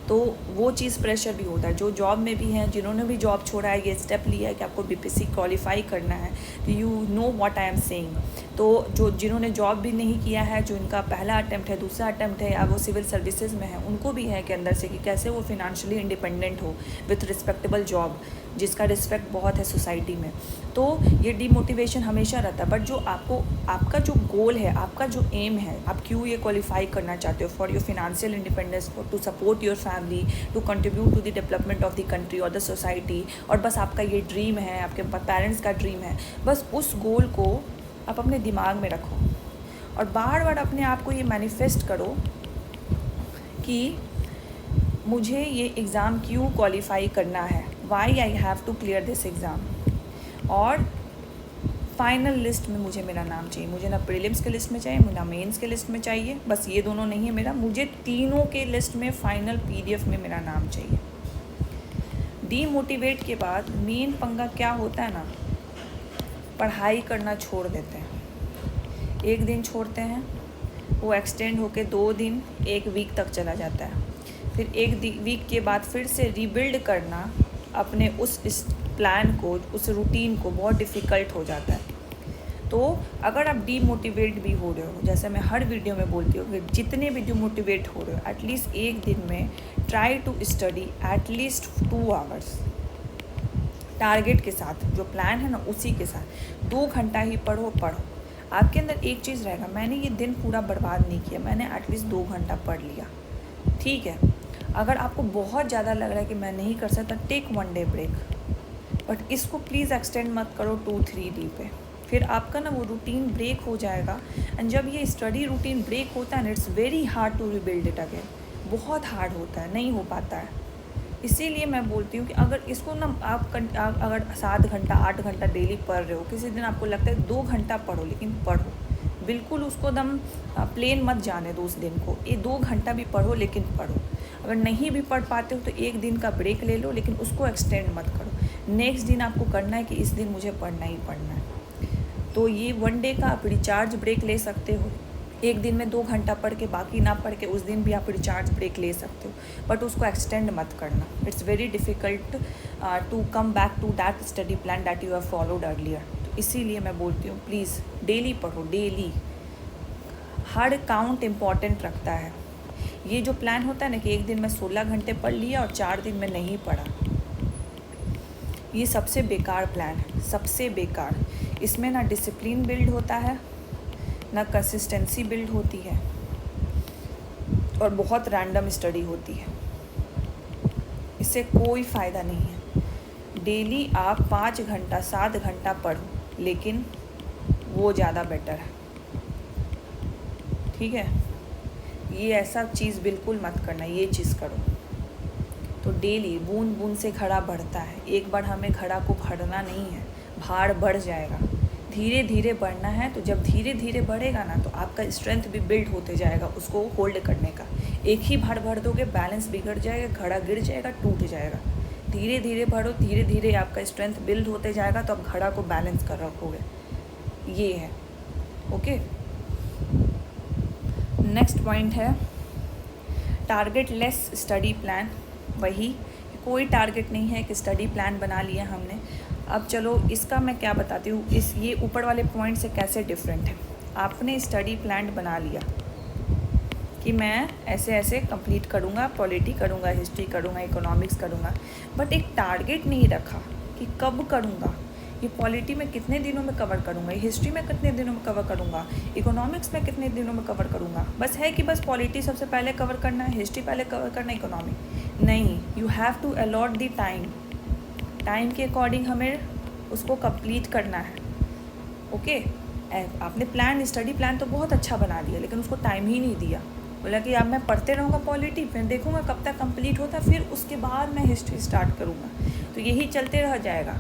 तो वो चीज़ प्रेशर भी होता है। जो जॉब में भी हैं, जिन्होंने भी जॉब छोड़ा है, ये स्टेप लिया है कि आपको BPSC क्वालिफाई करना है, तो you know what I am saying. तो जिन्होंने जॉब भी नहीं किया है, जो इनका पहला अटेम्प्ट है, दूसरा अटेम्प्ट है, या वो सिविल सर्विसेज में है, उनको भी है कि अंदर से कि कैसे वो फिनेंशियली इंडिपेंडेंट हो विथ रिस्पेक्टेबल जॉब, जिसका रिस्पेक्ट बहुत है सोसाइटी में। तो ये डीमोटिवेशन हमेशा रहता है। बट जो आपका जो गोल है, आपका जो एम है, आप क्यों ये क्वालिफाई करना चाहते हो, for your financial independence, to support your family, to contribute to the development of the country और द सोसाइटी, और बस आपका ये ड्रीम है, आपके पेरेंट्स का ड्रीम है, बस उस गोल को आप अपने दिमाग में रखो और बार बार अपने आप को ये मैनिफेस्ट करो कि मुझे ये एग्ज़ाम क्यों क्वालिफाई करना है, why I have to clear this exam. और फाइनल लिस्ट में मुझे मेरा नाम चाहिए, मुझे ना प्रीलिम्स के लिस्ट में चाहिए, ना मेंस के लिस्ट में चाहिए, बस ये दोनों नहीं है मेरा, मुझे तीनों के लिस्ट में फाइनल PDF में मेरा नाम चाहिए। डीमोटिवेट के बाद मेन पंगा क्या होता है ना, पढ़ाई करना छोड़ देते हैं। 1 दिन छोड़ते हैं, वो एक्सटेंड होके 2 दिन, 1 वीक तक चला जाता है। फिर 1 वीक के बाद फिर से रीबिल्ड करना अपने उस प्लान को, उस रूटीन को बहुत डिफ़िकल्ट हो जाता है। तो अगर आप डीमोटिवेट भी हो रहे हो, जैसे मैं हर वीडियो में बोलती हूँ कि जितने भी डीमोटिवेट हो रहे हो, एटलीस्ट एक दिन में try to study at least 2 hours target के साथ, जो प्लान है ना उसी के साथ 2 घंटा ही पढ़ो। आपके अंदर एक चीज़ रहेगा, मैंने ये दिन पूरा बर्बाद नहीं किया, मैंने एटलीस्ट 2 घंटा पढ़ लिया। ठीक है, अगर आपको बहुत ज़्यादा लग रहा है कि मैं नहीं कर सकता, टेक 1 डे ब्रेक, बट इसको प्लीज़ एक्सटेंड मत करो 2-3 डी पे। फिर आपका ना वो रूटीन ब्रेक हो जाएगा। एंड जब ये स्टडी रूटीन ब्रेक होता है ना, it's very hard to rebuild it again. बहुत हार्ड होता है, नहीं हो पाता है। इसीलिए मैं बोलती हूँ कि अगर इसको ना आप अगर 7 घंटा 8 घंटा डेली पढ़ रहे हो, किसी दिन आपको लगता है 2 घंटा पढ़ो, लेकिन पढ़ो, बिल्कुल उसको दम प्लेन मत जाने दो उस दिन को। ये 2 घंटा भी पढ़ो, लेकिन पढ़ो। अगर नहीं भी पढ़ पाते हो तो 1 दिन का ब्रेक ले लो, लेकिन उसको एक्सटेंड मत करो। नेक्स्ट दिन आपको करना है कि इस दिन मुझे पढ़ना ही पढ़ना है। तो ये 1 डे का आप रिचार्ज ब्रेक ले सकते हो। एक दिन में 2 घंटा पढ़ के बाकी ना पढ़ के उस दिन भी आप रिचार्ज ब्रेक ले सकते हो, बट उसको एक्सटेंड मत करना। It's very difficult to come back to that study plan that you have followed earlier. तो इसीलिए मैं बोलती हूँ प्लीज़ डेली पढ़ो, डेली। हर काउंट इम्पॉर्टेंट रखता है। ये जो प्लान होता है ना कि एक दिन में 16 घंटे पढ़ लिया और 4 दिन में नहीं पढ़ा, ये सबसे बेकार प्लान है, सबसे बेकार। इसमें ना डिसिप्लिन बिल्ड होता है, ना कंसिस्टेंसी बिल्ड होती है, और बहुत रैंडम स्टडी होती है। इससे कोई फ़ायदा नहीं है। डेली आप 5 घंटा 7 घंटा पढ़ो, लेकिन वो ज़्यादा बेटर है। ठीक है, ये ऐसा चीज़ बिल्कुल मत करना, ये चीज़ करो। तो डेली बूंद बूंद से घड़ा बढ़ता है। एक बार हमें घड़ा को भरना नहीं है, भार बढ़ जाएगा। धीरे धीरे बढ़ना है। तो जब धीरे धीरे बढ़ेगा ना, तो आपका स्ट्रेंथ भी बिल्ड होते जाएगा उसको होल्ड करने का। एक ही भार भर दोगे, बैलेंस बिगड़ जाएगा, घड़ा गिर जाएगा, टूट जाएगा। धीरे धीरे बढ़ो, धीरे धीरे आपका स्ट्रेंथ बिल्ड होते जाएगा, तो आप घड़ा को बैलेंस कर रखोगे। ये है। ओके, नेक्स्ट पॉइंट है टारगेट लेस स्टडी प्लान। वही, कोई टारगेट नहीं है कि स्टडी प्लान बना लिया हमने। अब चलो इसका मैं क्या बताती हूँ, ये ऊपर वाले पॉइंट से कैसे डिफरेंट है। आपने स्टडी प्लान बना लिया कि मैं ऐसे ऐसे कंप्लीट करूँगा, पॉलिटी करूँगा, हिस्ट्री करूँगा, इकोनॉमिक्स करूँगा, बट एक टारगेट नहीं रखा कि कब करूँगा। ये पॉलिटी में कितने दिनों में कवर करूँगा, ये हिस्ट्री में कितने दिनों में कवर करूँगा, इकोनॉमिक्स में कितने दिनों में कवर करूँगा। बस है कि बस पॉलिटी सबसे पहले कवर करना है, हिस्ट्री पहले कवर करना है, इकोनॉमिक नहीं। You have to allot the time के अकॉर्डिंग हमें उसको कंप्लीट करना है। ओके, आपने प्लान, स्टडी प्लान तो बहुत अच्छा बना दिया, लेकिन उसको टाइम ही नहीं दिया। बोला कि अब मैं पढ़ते रहूँगा पॉलिटी, फिर देखूँगा कब तक कंप्लीट होता, फिर उसके बाद मैं हिस्ट्री स्टार्ट करूँगा। तो यही चलते रह जाएगा।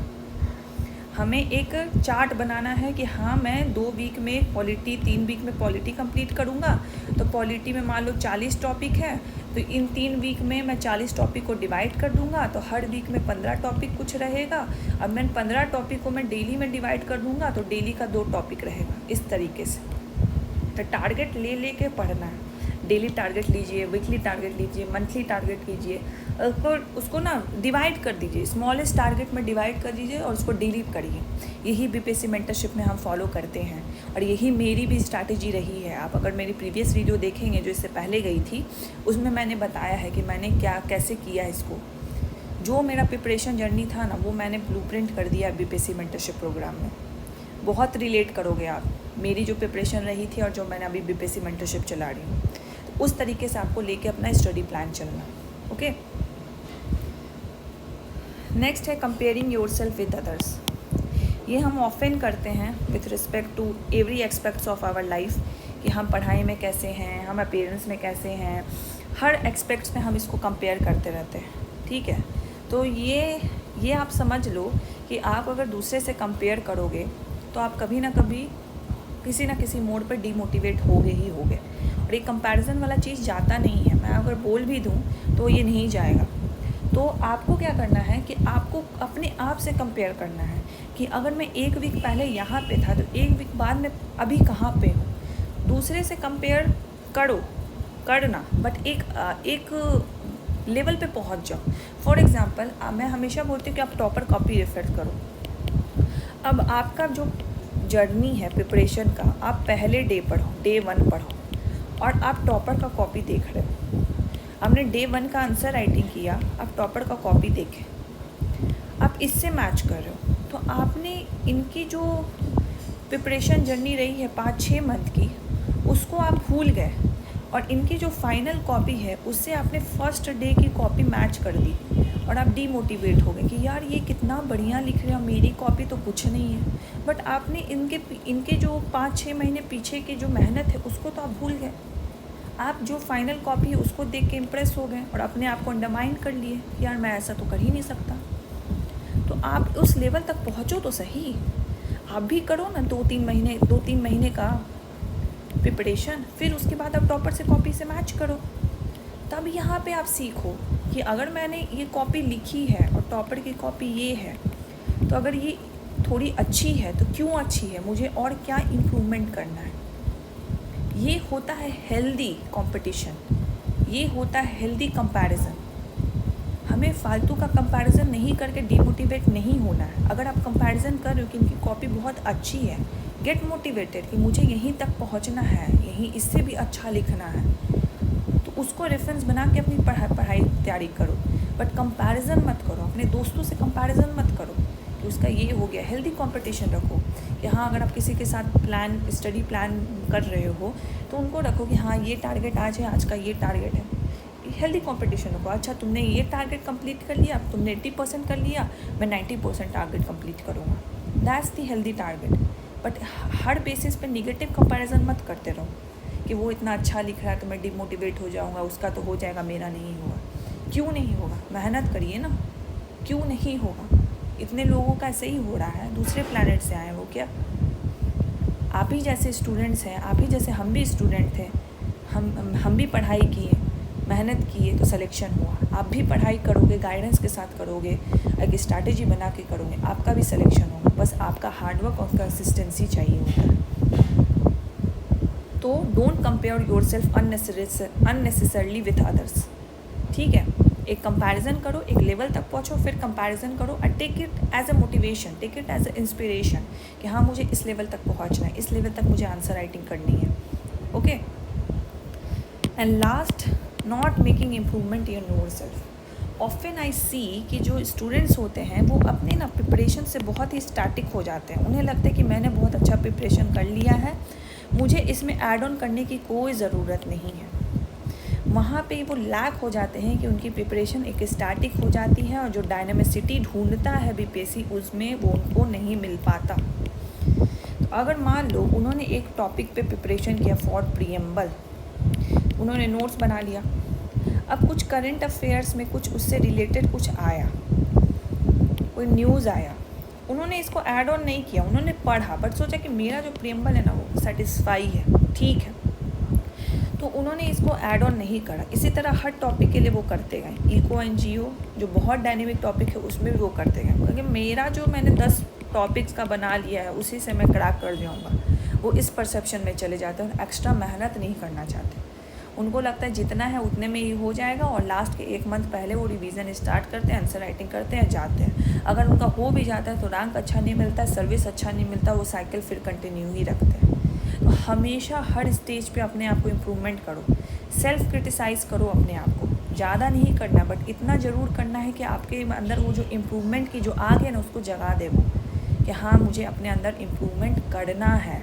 हमें एक चार्ट बनाना है कि हाँ मैं 2 वीक में पॉलिटी, 3 वीक में पॉलिटी कंप्लीट करूँगा। तो पॉलिटी में मान लो 40 टॉपिक है, तो इन 3 वीक में मैं 40 टॉपिक को डिवाइड कर दूँगा। तो हर वीक में 15 टॉपिक कुछ रहेगा। अब मैं 15 टॉपिक को मैं डेली में डिवाइड कर दूँगा, तो डेली का 2 टॉपिक रहेगा। इस तरीके से तो टारगेट ले के पढ़ना है। डेली टारगेट लीजिए, वीकली टारगेट लीजिए, मंथली टारगेट लीजिए, उसको ना डिवाइड कर दीजिए, स्मॉलेस्ट टारगेट में डिवाइड कर दीजिए और उसको डिलीट करिए। यही बीपीएससी मेंटरशिप में हम फॉलो करते हैं, और यही मेरी भी स्ट्रैटेजी रही है। आप अगर मेरी प्रीवियस वीडियो देखेंगे जो इससे पहले गई थी, उसमें मैंने बताया है कि मैंने कैसे किया इसको। जो मेरा प्रिपरेशन जर्नी था ना, वो मैंने ब्लूप्रिंट कर दिया बीपीएससी मेंटरशिप प्रोग्राम में। बहुत रिलेट करोगे आप, मेरी जो प्रिपरेशन रही थी और जो मैंने अभी बीपीएससी मेंटरशिप चला रही हूँ। तो उस तरीके से आपको लेके अपना स्टडी प्लान चलना। ओके, नेक्स्ट है कंपेयरिंग योरसेल्फ विद अदर्स। ये हम ऑफन करते हैं with respect to every aspects of our life, कि हम पढ़ाई में कैसे हैं, हम अपीयरेंस में कैसे हैं, हर एस्पेक्ट्स में हम इसको कंपेयर करते रहते हैं। ठीक है, तो ये आप समझ लो कि आप अगर दूसरे से कंपेयर करोगे तो आप कभी ना कभी किसी ना किसी मोड़ पर डीमोटिवेट होगे ही होगे। और ये कंपैरिजन वाला चीज़ जाता नहीं है। मैं अगर बोल भी दूँ तो ये नहीं जाएगा। तो आपको क्या करना है कि आपको अपने आप से कंपेयर करना है कि अगर मैं 1 वीक पहले यहाँ पे था, तो 1 वीक बाद में अभी कहाँ पे हूँ। दूसरे से कंपेयर करना, बट एक लेवल पे पहुंच जाओ। फॉर एग्जांपल मैं हमेशा बोलती हूँ कि आप टॉपर कॉपी रेफर करो। अब आपका जो जर्नी है प्रिपरेशन का, आप पहले डे पढ़ो, डे 1 पढ़ो, और आप टॉपर का कॉपी देख रहे हो। आपने डे 1 का आंसर राइटिंग किया, आप टॉपर का कॉपी देखें, आप इससे मैच कर रहे हो, तो आपने इनकी जो प्रिपरेशन जर्नी रही है 5-6 मंथ की, उसको आप भूल गए, और इनकी जो फाइनल कॉपी है उससे आपने फर्स्ट डे की कॉपी मैच कर दी, और आप डीमोटिवेट हो गए कि यार ये कितना बढ़िया लिख रहे हैं, मेरी कॉपी तो कुछ नहीं है। बट आपने इनके जो 5-6 महीने पीछे की जो मेहनत है उसको तो आप भूल गए। आप जो फाइनल कॉपी है उसको देख के इम्प्रेस हो गए और अपने आप को अंडरमाइन कर लिए, यार मैं ऐसा तो कर ही नहीं सकता। तो आप उस लेवल तक पहुँचो तो सही, आप भी करो ना 2-3 महीने का प्रिपरेशन, फिर उसके बाद आप टॉपर से कॉपी से मैच करो। तब यहाँ पे आप सीखो कि अगर मैंने ये कॉपी लिखी है और टॉपर की कॉपी ये है, तो अगर ये थोड़ी अच्छी है तो क्यों अच्छी है, मुझे और क्या इम्प्रूवमेंट करना है। ये होता है हेल्दी कंपटीशन, ये होता है हेल्दी कंपैरिजन। हमें फालतू का कंपैरिजन नहीं करके डिमोटिवेट नहीं होना है। अगर आप कंपैरिजन कर रहे हो कि इनकी कॉपी बहुत अच्छी है, गेट मोटिवेटेड कि मुझे यहीं तक पहुंचना है, यहीं इससे भी अच्छा लिखना है, तो उसको रेफरेंस बना के अपनी पढ़ाई तैयारी करो। बट कंपैरिजन मत करो, अपने दोस्तों से कंपैरिजन मत करो कि उसका ये हो गया। हेल्दी कंपटीशन रखो कि हाँ, अगर आप किसी के साथ स्टडी प्लान कर रहे हो तो उनको रखो कि हाँ ये टारगेट आज है, आज का ये टारगेट है। हेल्दी कंपटीशन रखो। अच्छा तुमने ये टारगेट कंप्लीट कर लिया, तुमने 80% कर लिया, मैं 90% टारगेट कंप्लीट करूँगा। That's the healthy target. But her basis पे निगेटिव कंपैरिजन मत करते रहो कि वो इतना अच्छा लिख रहा है तो मैं डिमोटिवेट हो जाऊँगा, उसका तो हो जाएगा, मेरा नहीं होगा। क्यों नहीं होगा? मेहनत करिए ना, क्यों नहीं होगा? इतने लोगों का ऐसे ही हो रहा है, दूसरे प्लैनेट से आए हो क्या? आप ही जैसे स्टूडेंट्स हैं, आप ही जैसे हम भी स्टूडेंट थे, हम भी पढ़ाई किए, मेहनत किए तो सिलेक्शन हुआ। आप भी पढ़ाई करोगे, गाइडेंस के साथ करोगे, एक स्ट्रैटेजी बना के करोगे, आपका भी सिलेक्शन होगा। बस आपका हार्डवर्क और कंसिस्टेंसी चाहिए होता है। तो don't compare yourself unnecessarily with others. ठीक है, एक कंपैरिजन करो, एक लेवल तक पहुँचो, फिर कंपैरिजन करो और take it as a motivation, take it as a inspiration कि हाँ मुझे इस लेवल तक पहुँचना है, इस लेवल तक मुझे आंसर राइटिंग करनी है। Okay, and last, not making improvement in yourself. Often I see कि जो स्टूडेंट्स होते हैं वो अपने ना प्रिपरेशन से बहुत ही स्टैटिक हो जाते हैं। उन्हें लगता है कि मैंने बहुत अच्छा प्रिपरेशन कर लिया है, मुझे इसमें ऐड ऑन करने की कोई ज़रूरत नहीं है। वहाँ पे वो लैक हो जाते हैं कि उनकी प्रिपरेशन एक स्टैटिक हो जाती है और जो डायनामिसिटी ढूंढता है बीपीएससी उसमें वो उनको नहीं मिल पाता। तो अगर मान लो उन्होंने एक टॉपिक पे प्रिपरेशन किया फॉर प्रीएम्बल, उन्होंने नोट्स बना लिया, अब कुछ करंट अफेयर्स में कुछ उससे रिलेटेड कुछ आया, कोई न्यूज़ आया, उन्होंने इसको ऐड ऑन नहीं किया, उन्होंने पढ़ा बट सोचा कि मेरा जो प्रीएम्बल है ना वो सेटिस्फाई है, ठीक है, तो उन्होंने इसको ऐड ऑन नहीं करा। इसी तरह हर टॉपिक के लिए वो करते गए। इको एंड जियो जो बहुत डायनेमिक टॉपिक है उसमें भी वो करते गए, क्योंकि मेरा जो मैंने 10 टॉपिक्स का बना लिया है उसी से मैं क्रैक कर जाऊँगा, वो इस परसेप्शन में चले जाते हैं, एक्स्ट्रा मेहनत नहीं करना चाहते। उनको लगता है जितना है उतने में ही हो जाएगा और लास्ट के 1 मंथ पहले वो रिवीजन स्टार्ट करते हैं, आंसर राइटिंग करते हैं, जाते हैं। अगर उनका हो भी जाता है तो रैंक अच्छा नहीं मिलता, सर्विस अच्छा नहीं मिलता, वो साइकिल फिर कंटिन्यू ही रखते हैं। तो हमेशा हर स्टेज पे अपने आप को इम्प्रूवमेंट करो, सेल्फ क्रिटिसाइज़ करो अपने आप को, ज़्यादा नहीं करना बट इतना ज़रूर करना है कि आपके अंदर वो जो इम्प्रूवमेंट की जो आग है ना उसको जगा दे वो कि हाँ मुझे अपने अंदर इम्प्रूवमेंट करना है।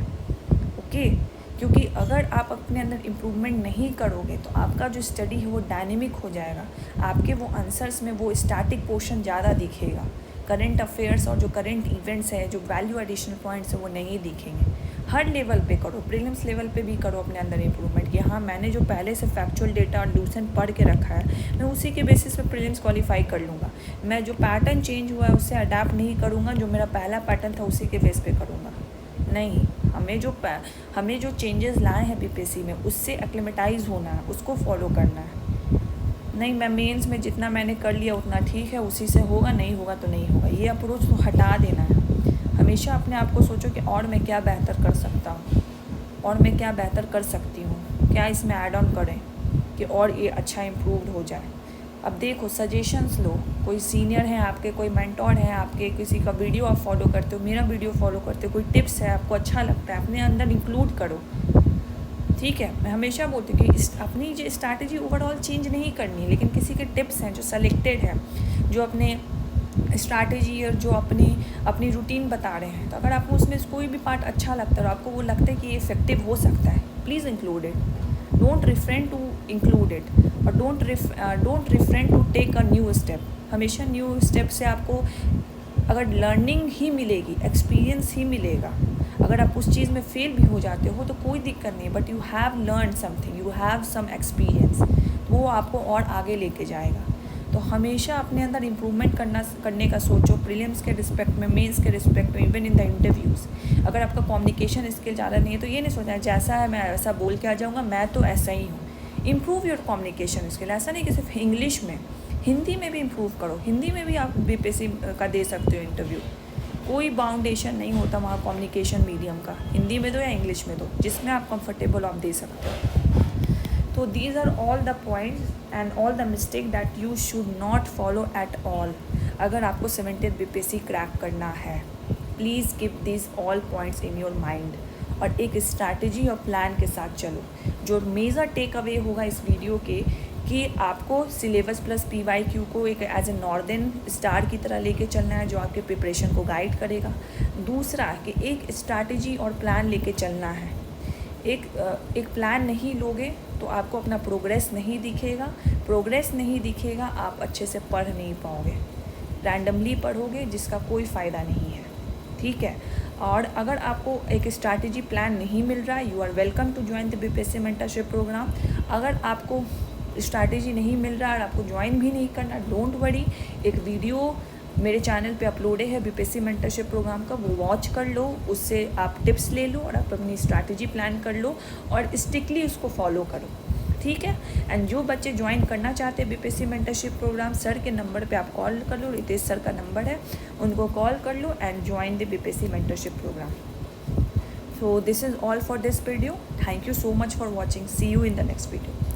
ओके, क्योंकि अगर आप अपने अंदर इम्प्रूवमेंट नहीं करोगे तो आपका जो स्टडी है वो डायनेमिक हो जाएगा, आपके वो आंसर्स में वो स्टैटिक पोर्शन ज़्यादा दिखेगा, करंट अफेयर्स और जो करंट इवेंट्स है, जो वैल्यू एडिशनल पॉइंट्स है वो नहीं दिखेंगे। हर लेवल पे करो, प्रीलिम्स लेवल पे भी करो अपने अंदर इम्प्रूवमेंट कि हाँ मैंने जो पहले से फैक्चुअल डेटा और लूसेंट पढ़ के रखा है मैं उसी के बेसिस पे प्रीलिम्स क्वालिफाई कर लूँगा। मैं जो पैटर्न चेंज हुआ है उससे अडेप्ट नहीं करूँगा, जो मेरा पहला पैटर्न था उसी के बेस पे करूँगा। नहीं, हमें जो चेंजेस लाए हैं बीपीएससी में उससे एक्लेमेटाइज होना है, उसको फॉलो करना है। नहीं मैं मेंस में जितना मैंने कर लिया उतना ठीक है, उसी से होगा, नहीं होगा तो नहीं होगा, ये अप्रोच तो हटा देना है। हमेशा अपने आप को सोचो कि और मैं क्या बेहतर कर सकता हूँ, और मैं क्या बेहतर कर सकती हूँ, क्या इसमें ऐड ऑन करें कि और ये अच्छा इम्प्रूव्ड हो जाए। अब देखो, सजेशंस लो, कोई सीनियर है आपके, कोई मेंटोर है आपके, किसी का वीडियो आप फॉलो करते हो, मेरा वीडियो फॉलो करते हो, कोई टिप्स है आपको अच्छा लगता है, अपने अंदर इंक्लूड करो। ठीक है, मैं हमेशा बोलती हूँ कि अपनी जो स्ट्रैटेजी ओवरऑल चेंज नहीं करनी है, लेकिन किसी के टिप्स हैं जो सेलेक्टेड है, जो अपने स्ट्रैटेजी और जो अपनी रूटीन बता रहे हैं, तो अगर आपको उसमें कोई भी पार्ट अच्छा लगता है और आपको वो लगता है कि ये इफेक्टिव हो सकता है, please include it. Don't refrain to include it, और don't refrain to take a new step. हमेशा न्यू स्टेप से आपको अगर लर्निंग ही मिलेगी, एक्सपीरियंस ही मिलेगा। अगर आप उस चीज़ में फेल भी हो जाते हो तो कोई दिक्कत नहीं, but you have learn something, you have some experience, वो आपको और आगे लेके जाएगा। तो हमेशा अपने अंदर इम्प्रूवमेंट करने का सोचो, प्रीलिम्स के रिस्पेक्ट में, मेंस के रिस्पेक्ट में, इवन इन द इंटरव्यूज़। अगर आपका कम्युनिकेशन स्किल ज़्यादा नहीं है तो ये नहीं सोचना जैसा है मैं ऐसा बोल के आ जाऊँगा, मैं तो ऐसा ही हूँ। Improve your communication skill. ऐसा नहीं कि सिर्फ इंग्लिश में, हिंदी में भी इम्प्रूव करो। हिंदी में भी आप बीपीएससी का दे सकते हो इंटरव्यू, कोई बाउंडेशन नहीं होता वहाँ कम्युनिकेशन मीडियम का। हिंदी में दो या इंग्लिश में दो, जिसमें आप कंफर्टेबल हो आप दे सकते हो। तो these are all the points and all the mistake that you should not follow at all. अगर आपको 70th बीपीएससी क्रैक करना है, please keep this all points in your mind, और एक स्ट्रैटेजी और प्लान के साथ चलो। जो मेजर टेक अवे होगा इस वीडियो के, कि आपको सिलेबस प्लस PYQ को एक एज ए नॉर्दर्न स्टार की तरह लेके चलना है, जो आपके प्रिपरेशन को गाइड करेगा। दूसरा कि एक स्ट्रैटेजी और प्लान लेके चलना है। एक प्लान नहीं लोगे तो आपको अपना प्रोग्रेस नहीं दिखेगा, आप अच्छे से पढ़ नहीं पाओगे, रैंडमली पढ़ोगे जिसका कोई फ़ायदा नहीं है। ठीक है, और अगर आपको एक स्ट्रैटेजी प्लान नहीं मिल रहा है, you are welcome to join the BPSC mentorship program. अगर आपको स्ट्रैटेजी नहीं मिल रहा और आपको ज्वाइन भी नहीं करना, डोंट वरी, एक वीडियो मेरे चैनल पे अपलोडेड है बीपीएससी मेंटरशिप प्रोग्राम का, वो वॉच कर लो, उससे आप टिप्स ले लो और आप अपनी स्ट्रैटेजी प्लान कर लो और स्ट्रिक्टली उसको फॉलो करो। ठीक है, एंड जो बच्चे ज्वाइन करना चाहते हैं बीपीएससी मेंटरशिप प्रोग्राम, सर के नंबर पे आप कॉल कर लो, रितेश सर का नंबर है, उनको कॉल कर लो and join the BPSC mentorship programme. So this is all for this video. Thank you so much for watching. See you in the next video.